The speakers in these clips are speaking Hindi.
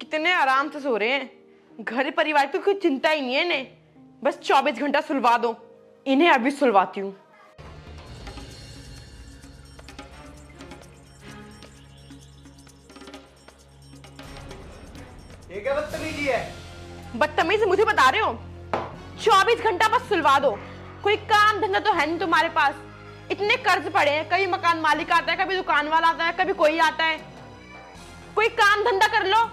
कितने आराम से सो रहे हैं। घर परिवार की कोई चिंता ही नहीं है इन्हें। बस 24 घंटा सुलवा दो। इन्हें अभी सुलवाती हूँ। ये क्या बदतमीजी है? बदतमीजी मुझे बता रहे हो? 24 घंटा बस सुलवा दो। कोई काम धंधा तो है नहीं तुम्हारे पास। इतने कर्ज पड़े हैं, कभी मकान मालिक आता है, कभी दुकान वाला आता है, कभी कोई आता है। कोई काम धंधा कर लो।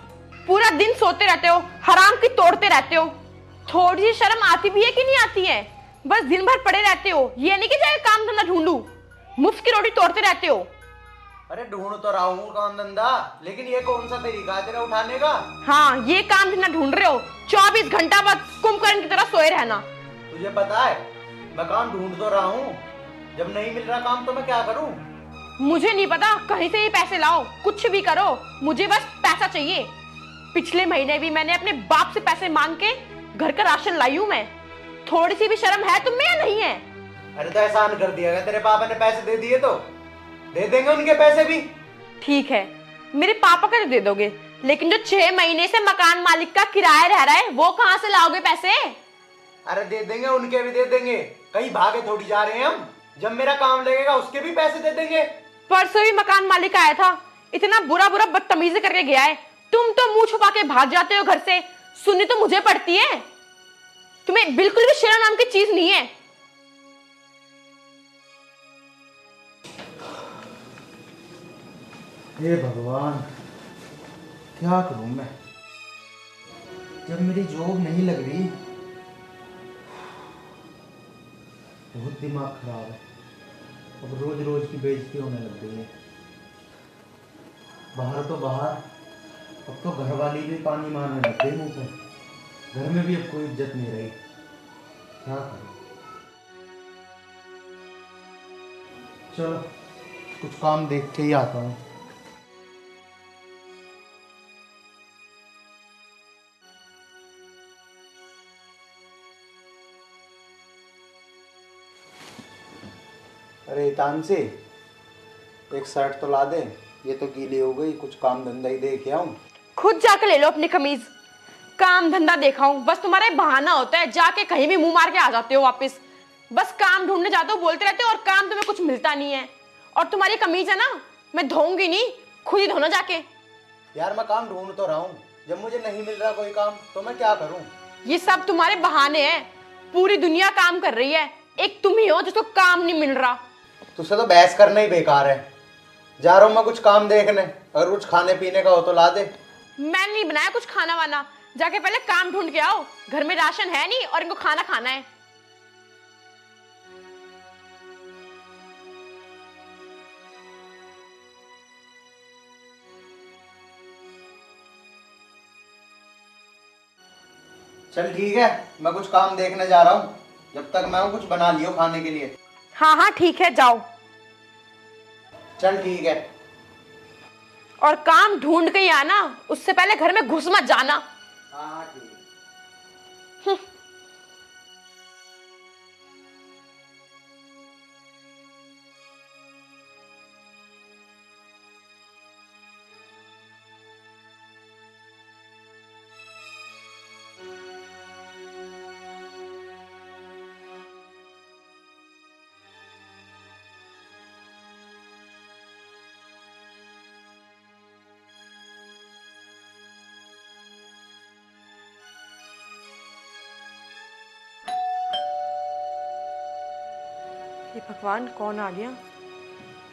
पूरा दिन सोते रहते हो, हराम की तोड़ते रहते हो। थोड़ी सी शर्म आती भी है कि नहीं आती है? बस दिन भर पड़े रहते हो। ये नहीं कि जाए काम धंधा ढूंढू। मुफ्त की रोटी तोड़ते रहते हो। अरे ढूंढ तो रहा हूँ काम धंधा, लेकिन ये कौन सा तरीका है तेरा उठाने का? हाँ, ये काम धंधा ढूंढ रहे हो। 24 घंटा बस कुंभकर्ण की तरह सोए रहना। तुझे पता है मैं काम ढूंढ तो रहा हूँ, जब नहीं मिल रहा काम तो मैं क्या करूँ? मुझे नहीं पता, कहीं से ये पैसे लाओ, कुछ भी करो, मुझे बस पैसा चाहिए। पिछले महीने भी मैंने अपने बाप से पैसे मांग के घर का राशन लाई हूँ मैं। थोड़ी सी भी शर्म है तुम्हें या नहीं है? अरे तो एहसान कर दिया, तेरे पापा ने पैसे दे दिए तो दे देंगे उनके पैसे भी। ठीक है, मेरे पापा का तो दे दोगे, लेकिन जो 6 महीने से मकान मालिक का किराया रह रहा है वो कहाँ से लाओगे पैसे? अरे दे देंगे, उनके भी दे देंगे। कहीं भागे थोड़ी जा रहे हैं हम। जब मेरा काम लगेगा उसके भी पैसे दे देंगे। परसों भी मकान मालिक आया था, इतना बुरा बुरा बदतमीजी करके गया है। तुम तो मुंह छुपा के भाग जाते हो घर से। सुननी तो मुझे पड़ती है। तुम्हें बिल्कुल भी शर्म नाम की चीज नहीं है। हे भगवान, क्या करूं मैं? जब मेरी जॉब नहीं लग रही, बहुत दिमाग खराब है। अब रोज रोज की बेइज्जती होने लग गई है। बाहर तो बाहर, अब तो घर वाली भी पानी मारने लग गई मुंह पे। घर में भी अब कोई इज्जत नहीं रही। क्या करूं? चलो कुछ काम देख के ही आता हूँ। अरे तानसे, एक शर्ट तो ला दे। ये तो गीली हो गई, कुछ काम धंधा ही देख आऊं। खुद जाके ले लो अपनी कमीज। काम धंधा देखा हूं, बस तुम्हारा बहाना होता है। जाके कहीं भी मुंह मार के आ जाते हो वापस। बस काम ढूंढने जाते हो, बोलते रहते हो, और काम तुम्हें कुछ मिलता नहीं है। और तुम्हारी कमीज है ना, मैं धोऊंगी नहीं, खुद ही धोना जाके। यार मैं काम ढूंढ तो रहा हूँ, जब मुझे नहीं मिल रहा कोई काम तो मैं क्या करूँ? ये सब तुम्हारे बहाने हैं। पूरी दुनिया काम कर रही है, एक तुम ही हो जिसको काम नहीं मिल रहा। तुझसे तो बहस करना ही बेकार है। जा रहा हूँ मैं कुछ काम देखने, अगर कुछ खाने पीने का हो तो ला दे। मैंने नहीं बनाया कुछ खाना वाना। जाके पहले काम ढूंढ के आओ। घर में राशन है नहीं और इनको खाना खाना है। चल ठीक है, मैं कुछ काम देखने जा रहा हूँ। जब तक मैं कुछ बना लियो खाने के लिए। हाँ हाँ ठीक है, जाओ। चल ठीक है। और काम ढूंढ के ही आना, उससे पहले घर में घुस मत जाना। हाँ हाँ ठीक है। ये भगवान, कौन आ गया?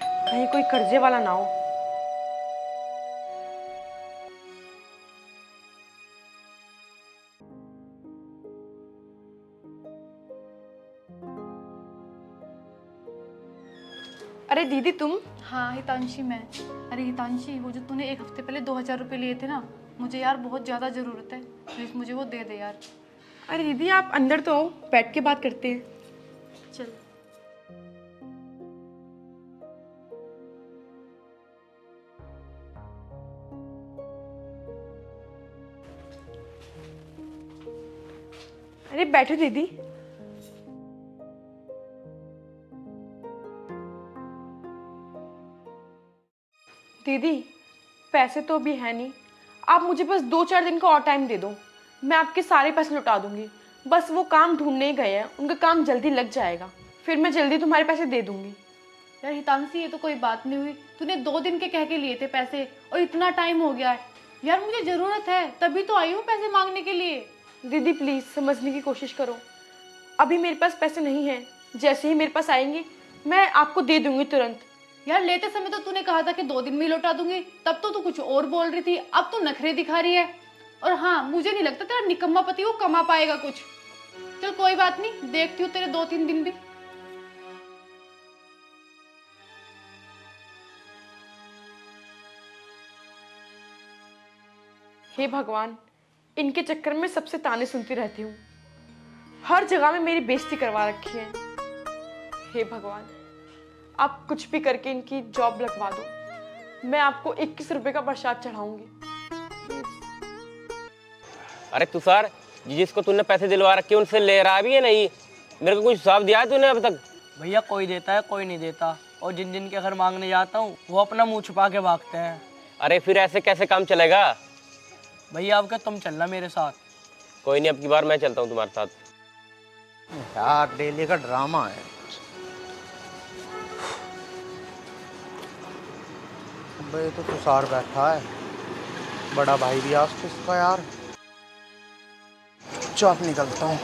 कहीं कोई कर्जे वाला ना हो। अरे दीदी तुम? हाँ हितांशी मैं। अरे हितांशी, वो जो तूने एक हफ्ते पहले 2000 रुपये लिए थे ना, मुझे यार बहुत ज़्यादा ज़रूरत है। प्लीज़ मुझे वो दे दे यार। अरे दीदी आप अंदर तो आओ, बैठ के बात करते हैं। चल। अरे बैठो दीदी। दीदी पैसे तो अभी है नहीं, आप मुझे बस 2-4 दिन का और टाइम दे दो, मैं आपके सारे पैसे लौटा दूंगी। बस वो काम ढूंढने ही गए हैं, उनका काम जल्दी लग जाएगा, फिर मैं जल्दी तुम्हारे पैसे दे दूंगी। यार हितांशी, ये तो कोई बात नहीं हुई। तूने 2 दिन के कह के लिए थे पैसे और इतना टाइम हो गया है। यार मुझे ज़रूरत है, तभी तो आई हूँ पैसे मांगने के लिए। दीदी प्लीज़ समझने की कोशिश करो, अभी मेरे पास पैसे नहीं हैं, जैसे ही मेरे पास आएंगे मैं आपको दे दूंगी तुरंत। यार लेते समय तो तूने कहा था कि 2 दिन में ही लौटा दूंगी, तब तो तू कुछ और बोल रही थी, अब तो नखरे दिखा रही है। और हाँ, मुझे नहीं लगता तेरा निकम्मा पति वो कमा पाएगा कुछ। चल कोई बात नहीं, देखती हूँ तेरे 2-3 दिन भी। हे भगवान, इनके चक्कर में सबसे ताने सुनती रहती हूँ, हर जगह में मेरी बेइज्जती करवा रखी है। हे भगवान, आप कुछ भी करके इनकी जॉब लगवा दो, मैं आपको 21 रुपए का प्रसाद चढ़ाऊंगी। अरे तुषार, जिसको तूने पैसे दिलवा रखे उनसे ले रहा भी है नहीं? मेरे को कुछ हिसाब दिया है तूने अब तक? भैया कोई देता है कोई नहीं देता, और जिन जिन के घर मांगने जाता हूँ वो अपना मुंह छुपा के भागते हैं। अरे फिर ऐसे कैसे काम चलेगा? भैया अब क्या तुम चलना मेरे साथ? कोई नहीं, अब की बार मैं चलता हूँ तुम्हारे साथ। यार डेली का ड्रामा है। भाई तो तुषार बैठा है, बड़ा भाई भी आज तो इसका यार। चौक निकलता हूँ।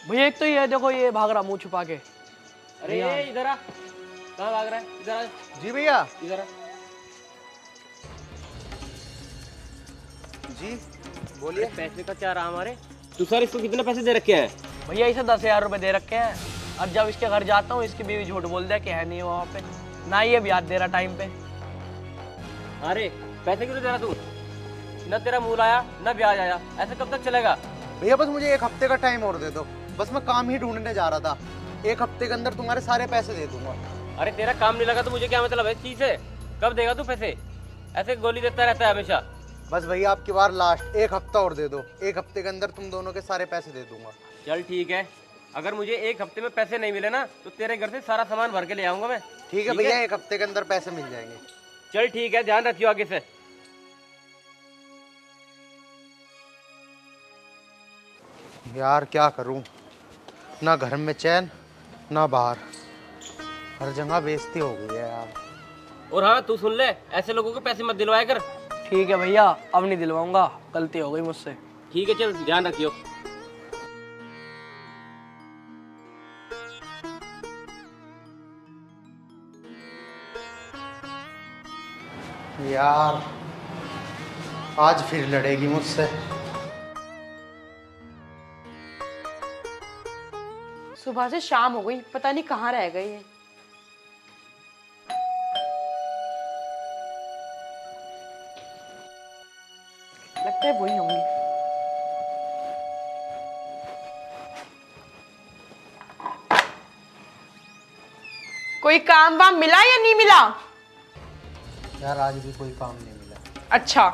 भैया एक तो ये देखो, ये भाग रहा मुंह छुपा के। अरे इधर आ, कहाँ भाग रहा है? इधर आ। जी भैया। इधर आ। जी बोलिए। पैसे का क्या रहा हमारे? तुषार, इसको कितने पैसे दे रखे हैं? भैया इसे 10,000 रुपए दे रखे हैं। अब जब इसके घर जाता हूँ इसकी बीवी झूठ बोल दे कि है नहीं वहाँ पे, ना ये ब्याज दे रहा टाइम पे। अरे पैसे क्यों दे रहा तू? न तेरा मूल आया न ब्याज आया, ऐसे कब तक चलेगा? भैया बस मुझे 1 हफ्ते का टाइम और दे दो, बस मैं काम ही ढूंढने जा रहा था। 1 हफ्ते के अंदर तुम्हारे सारे पैसे दे दूंगा। अरे तेरा काम नहीं लगा तो मुझे क्या मतलब है इस चीज से? कब देगा तू पैसे? ऐसे गोली देता रहता है हमेशा। बस भैया आपकी बार लास्ट, 1 हफ्ता और दे दो। 1 हफ्ते के अंदर तुम दोनों के सारे पैसे दे दूंगा। चल ठीक है, अगर मुझे 1 हफ्ते में पैसे नहीं मिले ना तो तेरे घर से सारा सामान भर के ले आऊंगा मैं। ठीक है भैया, 1 हफ्ते के अंदर पैसे मिल जाएंगे। चल ठीक है, ध्यान रखियो आगे से। यार क्या करूं, ना घर में चैन ना बाहर, हर जगह बेइज्जती हो गई है यार। और हाँ तू सुन ले, ऐसे लोगों को पैसे मत दिलवाया कर। ठीक है भैया, अब नहीं दिलवाऊंगा, गलती हो गई मुझसे। ठीक है चल, ध्यान रखियो। यार आज फिर लड़ेगी मुझसे। सुबह से शाम हो गई, पता नहीं कहाँ रह गई है। लगता है वही होंगी। कोई काम वाम मिला या नहीं मिला? यार आज भी कोई काम नहीं मिला। अच्छा,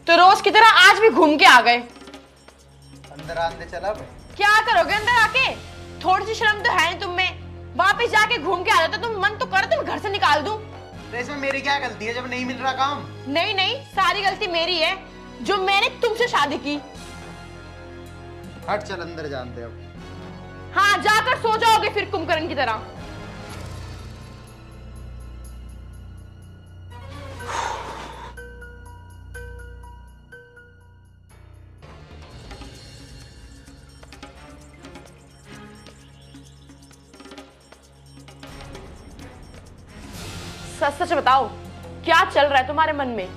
तो रोज की तरह आज भी घूम के आ गए। अंदर आने चला भाई। क्या करोगे अंदर आके? थोड़ी सी शर्म तो है नहीं तुम में। वापस जाके घूम के आ जाते, तुम मन तो कर तुम घर से निकाल दूं। तो इसमें मेरी क्या गलती है जब नहीं मिल रहा काम? नहीं नहीं, सारी गलती मेरी है, जो मैंने तुमसे शादी की। हट चल अंदर जानते अब। हाँ, जाकर सो जाओगे फिर कुंभकर्ण की तरह। सच सच बताओ, क्या चल रहा है तुम्हारे मन में?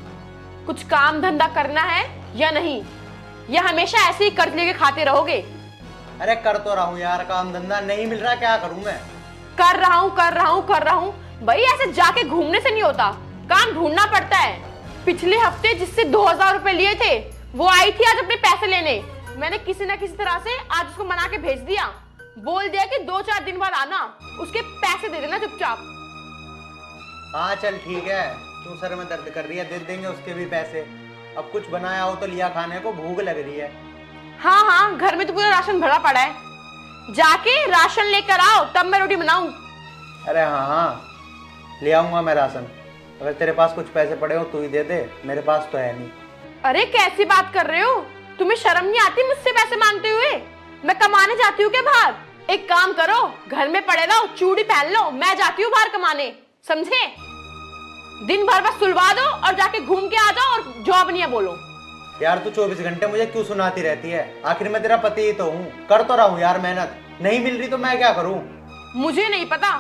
कुछ काम धंधा करना है या नहीं, या हमेशा ऐसे ही कर्ज लेके खाते रहोगे? अरे कर तो रहा हूँ यार, काम धंधा नहीं मिल रहा, क्या करूँ मैं? कर रहा हूँ कर रहा हूँ कर रहा हूँ। भाई ऐसे जाके घूमने से नहीं होता, काम ढूंढना पड़ता है। पिछले हफ्ते जिससे 2000 रुपए लिए थे वो आई थी आज अपने पैसे लेने। मैंने किसी ना किसी तरह से आज उसको मना के भेज दिया, बोल दिया कि 2-4 दिन बाद आना, उसके पैसे दे देना चुपचाप। हाँ चल ठीक है, तू सर में दर्द कर रही है, दे देंगे उसके भी पैसे। अब कुछ बनाया हो तो लिया खाने को, भूख लग रही है। हाँ हाँ, घर में तो पूरा राशन भरा पड़ा है, जाके राशन लेकर आओ तब मैं रोटी बनाऊं। अरे हाँ हाँ, ले आऊंगा मैं राशन। अगर तेरे पास कुछ पैसे पड़े हो तू ही दे दे, मेरे पास तो है नहीं। अरे कैसी बात कर रहे हो? तुम्हें शर्म नहीं आती मुझसे पैसे मांगते हुए? मैं कमाने जाती हूँ क्या बाहर? एक काम करो, घर में पड़े रहो, चूड़ी पहन लो, मैं जाती हूँ बाहर कमाने, समझे? दिन भर बस सुलवा दो और जाके घूम के आ जाओ और जॉब नहीं है बोलो। यार तू 24 घंटे मुझे क्यों सुनाती रहती है? आखिर मैं तेरा पति ही तो हूँ, कर तो रहा हूँ यार मेहनत। नहीं मिल रही तो मैं क्या करूँ? मुझे नहीं पता,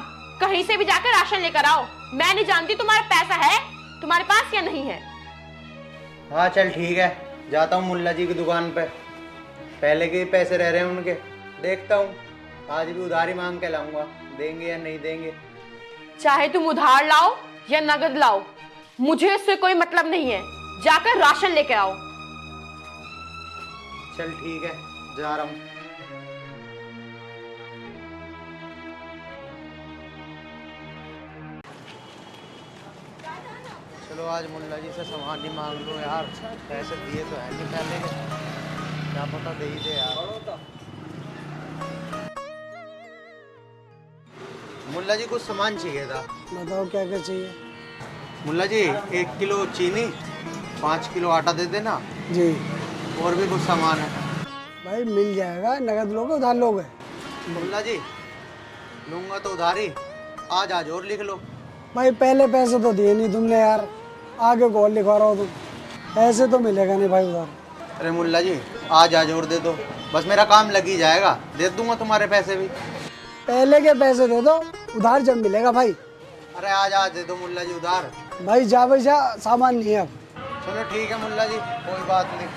कहीं से भी जाकर राशन लेकर आओ। मैं नहीं जानती तुम्हारा पैसा है तुम्हारे पास या नहीं है। हाँ चल ठीक है, जाता हूँ मुल्ला जी की दुकान पे। पहले के ही पैसे रह रहे हैं उनके, देखता हूँ आज भी उधारी मांग के लाऊंगा, देंगे या नहीं देंगे। चाहे तुम उधार लाओ या नगद लाओ, मुझे इससे कोई मतलब नहीं है। जाकर राशन लेके आओ। चल ठीक है, जा रहा हूँ। चलो आज मुल्ला जी से सामान ही मांग लो यार, पैसे दिए तो है नहीं पहले के, क्या पता दे ही दे यार। मुल्ला जी कुछ सामान चाहिए था। बताओ क्या क्या चाहिए? मुल्ला जी 1 किलो चीनी, 5 किलो आटा दे देना, जी और भी कुछ सामान है। भाई मिल जाएगा। नगद लोगे उधार लोगे? मुल्ला जी लूंगा तो उधारी, आज और लिख लो। भाई पहले पैसे तो दिए नहीं तुमने यार, आगे कौन लिखवा रहा हो तुम? ऐसे तो मिलेगा नहीं भाई उधार। अरे मुल्ला जी आज और दे दो, बस मेरा काम लग ही जाएगा, दे दूंगा तुम्हारे पैसे भी। पहले के पैसे दे दो, उधार जब मिलेगा भाई। अरे आज दे दो मुल्ला जी उधार। भाई जा भाई जा, सामान नहीं है अब। चलो ठीक है मुल्ला जी, कोई बात नहीं।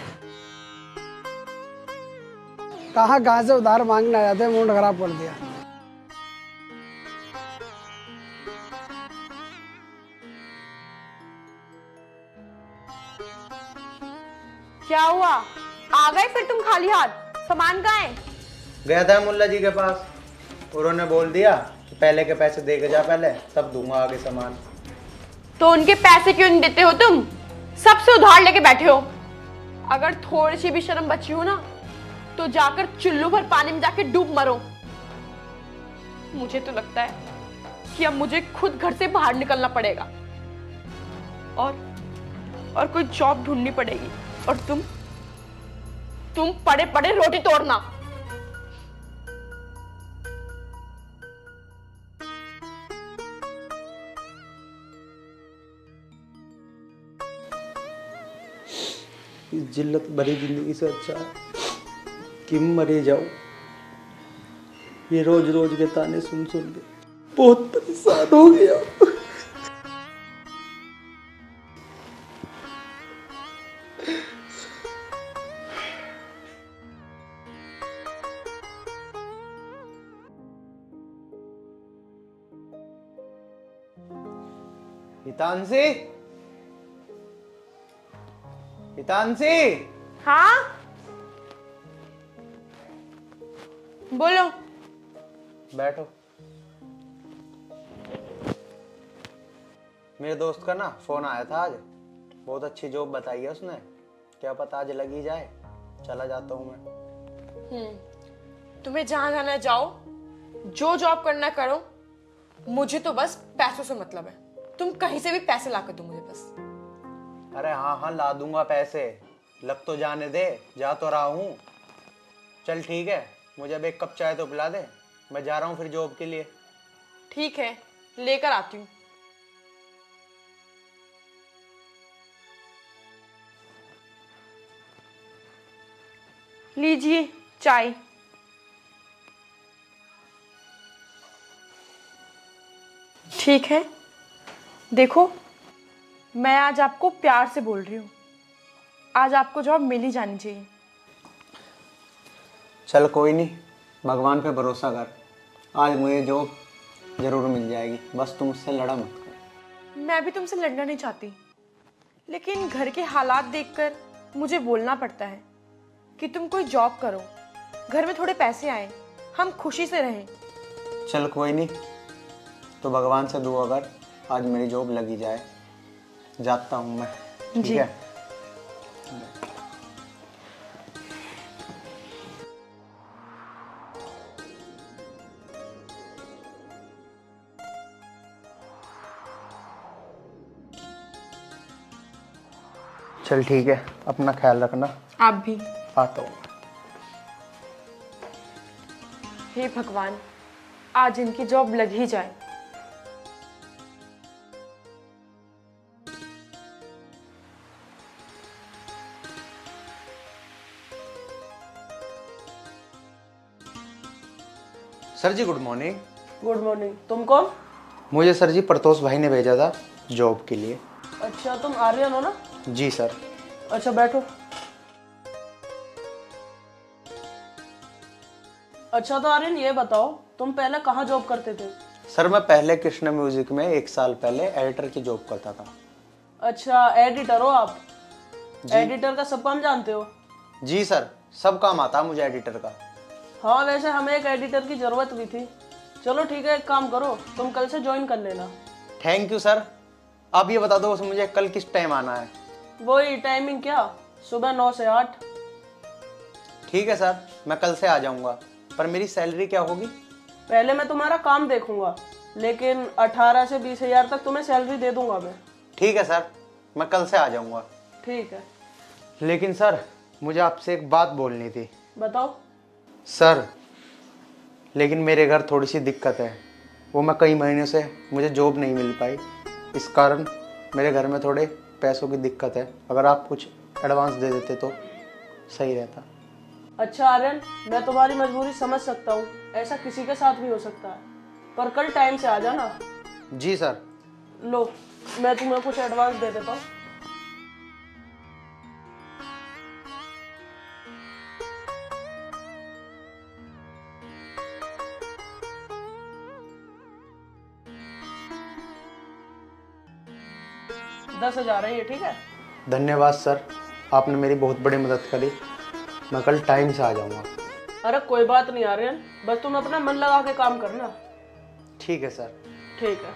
कहाँ से उधार मांगने आ जाते हैं, मूड खराब कर दिया। क्या हुआ, आ गए फिर तुम खाली हाथ? सामान कहाँ है? गया था मुल्ला जी के पास, उन्होंने बोल दिया कि पहले के पैसे दे के जा पहले, तब दूंगा आगे सामान। तो उनके पैसे क्यों नहीं देते हो तुम? सबसे उधार लेके बैठे हो। अगर थोड़ी सी भी शर्म बची हो ना तो जाकर चुल्लू भर पानी में जाके डूब मरो। मुझे तो लगता है कि अब मुझे खुद घर से बाहर निकलना पड़ेगा और कोई जॉब ढूंढनी पड़ेगी। और तुम पड़े पड़े रोटी तोड़ना। इस जिल्लत भरी जिंदगी से अच्छा है कि मरे जाओ। ये रोज रोज के ताने सुन सुन के बहुत परेशान हो गया। हितांशी, हितांशी। हाँ बोलो। बैठो। मेरे दोस्त का ना फोन आया था आज, बहुत अच्छी जॉब बताई है उसने, क्या पता आज लग ही जाए। चला जाता हूँ मैं। तुम्हें जहां जाना है जाओ, जो जॉब करना है करो, मुझे तो बस पैसों से मतलब है। तुम कहीं से भी पैसे ला कर दो मुझे बस। अरे हाँ हाँ ला दूंगा पैसे, लग तो जाने दे, जा तो रहा हूँ। चल ठीक है, मुझे अब 1 कप चाय तो पिला दे, मैं जा रहा हूँ फिर जॉब के लिए। ठीक है, लेकर आती हूँ। लीजिए चाय। ठीक है, देखो मैं आज आपको प्यार से बोल रही हूँ, आज आपको जॉब मिल ही जानी चाहिए। चल कोई नहीं, भगवान पे भरोसा कर, आज मुझे जॉब जरूर मिल जाएगी, बस तुम उससे लड़ा मत कर। मैं भी तुमसे लड़ना नहीं चाहती, लेकिन घर के हालात देखकर मुझे बोलना पड़ता है कि तुम कोई जॉब करो, घर में थोड़े पैसे आए, हम खुशी से रहें। चल कोई नहीं, तो भगवान से दुआ कर आज मेरी जॉब लगी जाए। जाता हूँ मैं, ठीक जी। है। चल ठीक है, अपना ख्याल रखना। आप भी। आता हूँ। हे भगवान, आज इनकी जॉब लग ही जाए। सर जी गुड मॉर्निंग। Good morning. तुम कौन? मुझे सर जी प्रतोष भाई ने भेजा था जॉब के लिए। अच्छा, तुम आर्यन हो ना? जी सर। अच्छा बैठो। अच्छा तो आर्यन ये बताओ, तुम पहले कहाँ जॉब करते थे? सर मैं पहले कृष्ण म्यूजिक में 1 साल पहले एडिटर की जॉब करता था। अच्छा, एडिटर हो आप? एडिटर का सब काम जानते हो? जी सर, सब काम आता है मुझे एडिटर का। हाँ, वैसे हमें एक एडिटर की जरूरत भी थी। चलो ठीक है, एक काम करो, तुम कल से ज्वाइन कर लेना। Thank you sir. आप ये बता दो मुझे कल किस टाइम आना है? वही टाइमिंग क्या, सुबह 9 से 8। ठीक है सर, मैं कल से आ जाऊंगा। पर मेरी सैलरी क्या होगी? पहले मैं तुम्हारा काम देखूंगा, लेकिन 18 से 20 हजार तक तुम्हें सैलरी दे दूंगा मैं। ठीक है सर, मैं कल से आ जाऊंगा। ठीक है। लेकिन सर मुझे आपसे एक बात बोलनी थी। बताओ। सर लेकिन मेरे घर थोड़ी सी दिक्कत है। वो मैं कई महीनों से मुझे जॉब नहीं मिल पाई, इस कारण मेरे घर में थोड़े पैसों की दिक्कत है। अगर आप कुछ एडवांस दे देते तो सही रहता। अच्छा आर्यन, मैं तुम्हारी मजबूरी समझ सकता हूँ, ऐसा किसी के साथ भी हो सकता है, पर कल टाइम से आ जाना। जी सर। लो, मैं तुम्हें कुछ एडवांस दे देता हूँ। दस 10,000 है ये, ठीक है? धन्यवाद सर, आपने मेरी बहुत बड़ी मदद करी। मैं कल टाइम से आ जाऊंगा। अरे कोई बात नहीं आर्यन, बस तुम अपना मन लगा के काम करना। ठीक है सर। ठीक है।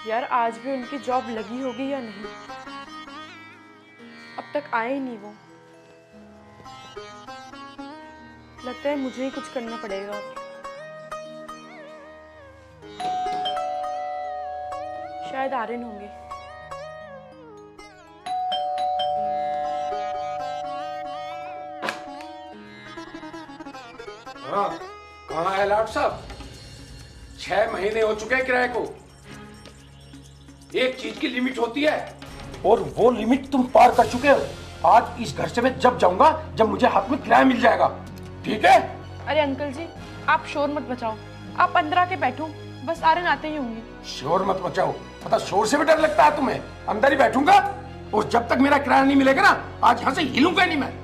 यार आज भी उनकी जॉब लगी होगी या नहीं? अब तक आए ही नहीं वो। लगता है मुझे ही कुछ करना पड़ेगा अब। शायद आर्यन होंगे। हाँ, कहाँ है लाट साहब? 6 महीने हो चुके हैं किराए को। एक चीज की लिमिट होती है और वो लिमिट तुम पार कर चुके हो। आज इस घर से मैं जब जाऊंगा जब मुझे हाथ में किराया मिल जाएगा, ठीक है? अरे अंकल जी, आप शोर मत मचाओ, आप अंदर आके बैठो, बस आर्यन आते ही होंगे। शोर मत मचाओ, पता शोर से भी डर लगता है तुम्हें? अंदर ही बैठूंगा और जब तक मेरा किराया नहीं मिलेगा ना, आज यहाँ से हिलूंगा नहीं मैं।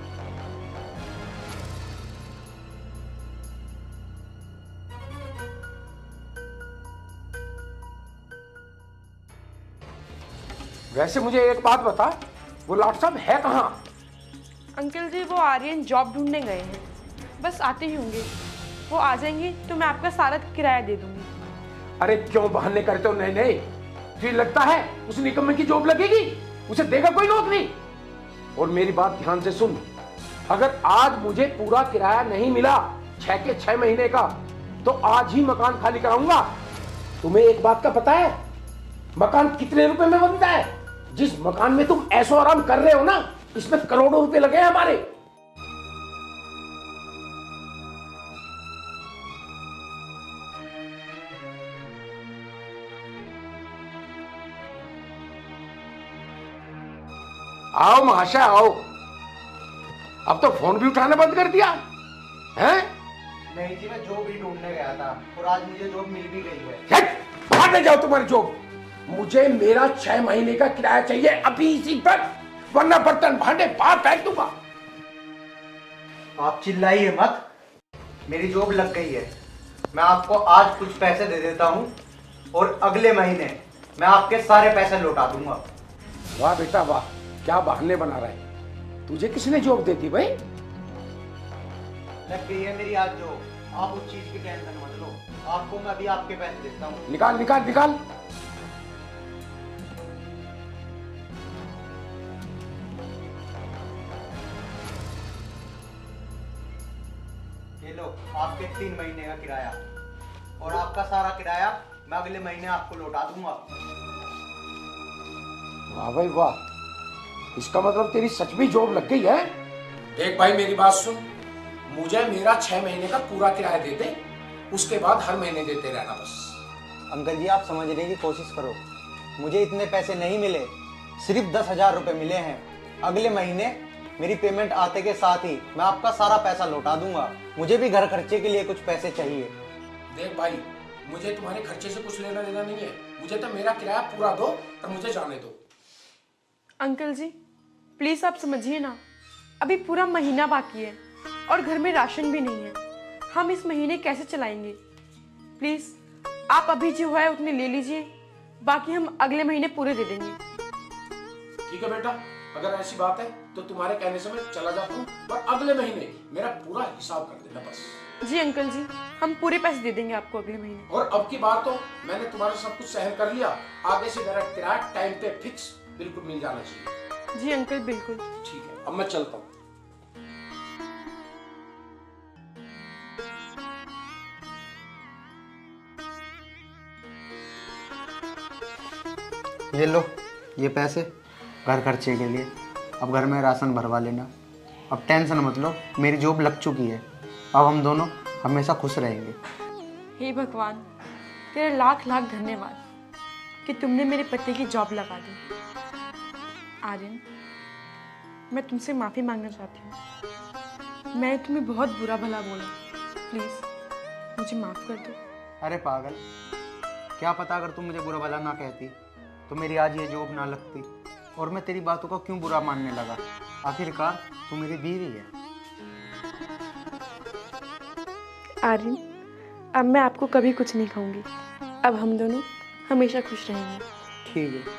वैसे मुझे एक बात बता, वो लाट साहब है कहाँ? अंकल जी वो आर्यन जॉब ढूंढने गए हैं, बस आते ही होंगे। वो आ जाएंगे तो मैं आपका सारा किराया दे दूंगी। अरे क्यों बहाने करते हो? नहीं नहीं, फिर लगता है उस निकम्मे की जॉब लगेगी, उसे देगा कोई नौकरी? और मेरी बात ध्यान से सुन, अगर आज मुझे पूरा किराया नहीं मिला 6 के 6 महीने का, तो आज ही मकान खाली कराऊंगा। तुम्हें एक बात का पता है, मकान कितने रुपए में बनता है? जिस मकान में तुम ऐशो आराम कर रहे हो ना, इसमें करोड़ों रुपए लगे हैं हमारे। आओ महाशय आओ। अब तो फोन भी उठाना बंद कर दिया हैं? नहीं जी, मैं जॉब ही ढूंढने गया था और आज मुझे जॉब मिल भी गई है। बाहर ले जाओ तुम्हारी जॉब। मुझे मेरा 6 महीने का किराया चाहिए अभी इसी पर, वरना बर्तन भांडे बाहर फेंक दूंगा। आप चिल्लाइए मत, मेरी जॉब लग गई है। मैं आपको आज कुछ पैसे दे देता हूँ और अगले महीने मैं आपके सारे पैसे लौटा दूंगा। वाह बेटा वाह, क्या बहाने बना रहा है। तुझे किसने जॉब दे दी भाई? लग गई है मेरी आज जॉब, आप उस चीज की टेंशन मत लो। आपको मैं अभी आपके पैसे देता हूँ। निकाल निकाल निकाल। ये लो आपके 3 महीने का किराया और आपको आपका सारा किराया मैं अगले महीने आपको लौटा दूंगा। वाह भाई वाह, इसका मतलब तेरी सच में जॉब लग गई है। देख भाई मेरी बात सुन, मुझे मेरा 6 महीने का पूरा किराया दे दे, उसके बाद हर महीने देते रहना बस। अंकल जी आप समझने की कोशिश करो, मुझे इतने पैसे नहीं मिले, सिर्फ 10,000 रुपए मिले हैं। अगले महीने मेरी पेमेंट आते के साथ ही मैं आपका सारा पैसा लौटा दूंगा। मुझे भी घर खर्चे के लिए कुछ पैसे चाहिए। देख भाई, मुझे तुम्हारे खर्चे से कुछ लेना देना नहीं है, मुझे तो मेरा किराया पूरा दो और मुझे जाने दो। अंकल जी प्लीज आप समझिए ना, अभी पूरा महीना बाकी है और घर में राशन भी नहीं है, हम इस महीने कैसे चलाएंगे। प्लीज आप अभी जो है उतने ले लीजिए, बाकी हम अगले महीने पूरे दे देंगे। ठीक है बेटा, अगर ऐसी बात है तो तुम्हारे कहने से मैं चला जाता हूँ, पर अगले महीने मेरा पूरा हिसाब कर देना बस। जी अंकल जी, हम पूरे पैसे दे देंगे आपको अगले महीने। और अब की बात तो मैंने तुम्हारा सब कुछ सहन कर लिया, आगे से मेरा किराया टाइम पे फिक्स बिल्कुल मिल जाना चाहिए। जी अंकल बिल्कुल। ठीक है, अब मैं चलता हूँ। ये लो ये पैसे घर खर्चे के लिए, अब घर में राशन भरवा लेना। अब टेंशन मत लो, मेरी जॉब लग चुकी है, अब हम दोनों हमेशा खुश रहेंगे। हे भगवान, तेरे लाख लाख धन्यवाद कि तुमने मेरे पति की जॉब लगा दी। आर्यन, मैं तुमसे माफ़ी मांगना चाहती हूँ, मैंने तुम्हें बहुत बुरा भला बोला, प्लीज़ मुझे माफ़ कर दो। अरे पागल, क्या पता अगर तुम मुझे बुरा भला ना कहती तो मेरी आज ये जॉब ना लगती, और मैं तेरी बातों का क्यों बुरा मानने लगा। आखिरकार तू मेरी बीवी है। आर्यन, अब मैं आपको कभी कुछ नहीं कहूँगी, अब हम दोनों हमेशा खुश रहेंगे। ठीक है।